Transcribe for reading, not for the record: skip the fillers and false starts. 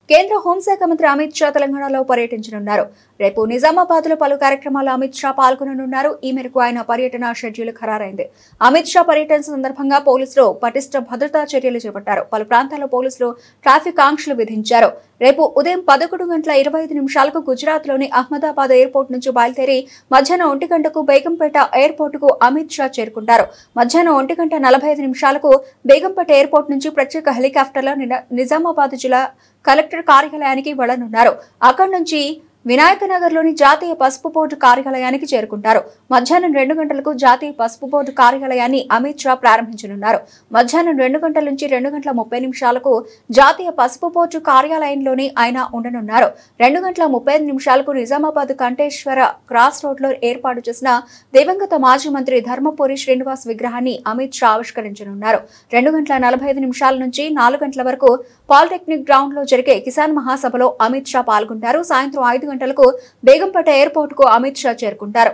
కేంద్ర హోంశాఖ మంత్రి అమిత్ షా తెలంగాణలో పర్యటించనున్నారు. రేపు నిజామాబాద్ లో పలు కార్యక్రమాల్లో అమిత్ షా పాల్గొననున్నారు. ఈ మేరకు ఆయన పర్యటన షెడ్యూల్ ఖరారైంది. అమిత్ షా పర్యటన సందర్భంగా పోలీసులు పటిష్ట భద్రతా చర్యలు చేపట్టారు. పలు ప్రాంతాల్లో పోలీసులు ట్రాఫిక్ ఆంక్షలు విధించారు. రేపు ఉదయం 11:25 గుజరాత్ లోని అహ్మదాబాద్ ఎయిర్పోర్ట్ నుంచి బయలుదేరి మధ్యాహ్నం 1 గంటకు బేగంపేట ఎయిర్పోర్ట్ కు అమిత్ షా చేరుకుంటారు. మధ్యాహ్నం 1:45 బేగంపేట ఎయిర్పోర్ట్ నుంచి ప్రత్యేక హెలికాప్టర్లో నిజామాబాద్ జిల్లా కలెక్టర్ కార్యాలయానికి వెళ్లనున్నారు. అక్కడి నుంచి వినాయకనగర్ లోని జాతీయ పసుపు బోర్డు కార్యాలయానికి చేరుకుంటారు. మధ్యాహ్నం 2 గంటలకు జాతీయ పసుపు బోర్డు కార్యాలయాన్ని అమిత్ షా ప్రారంభించనున్నారు. మధ్యాహ్నం 2 గంటల నుంచి 2:30 జాతీయ పసుపు బోర్డు కార్యాలయంలోనే ఆయన ఉండనున్నారు. 2:35 నిజామాబాద్ కంఠేశ్వర క్రాస్ రోడ్ లో ఏర్పాటు చేసిన దివంగత మాజీ మంత్రి ధర్మపురి శ్రీనివాస్ విగ్రహాన్ని అమిత్ షా ఆవిష్కరించనున్నారు. 2:45 నుంచి 4 గంటల వరకు పాలిటెక్నిక్ గ్రౌండ్ లో జరిగే కిసాన్ మహాసభలో అమిత్ షా పాల్గొంటారు. సాయంత్రం 5 గంటలకు బేగంపేట ఎయిర్పోర్ట్ కు అమిత్ షా చేరుకుంటారు.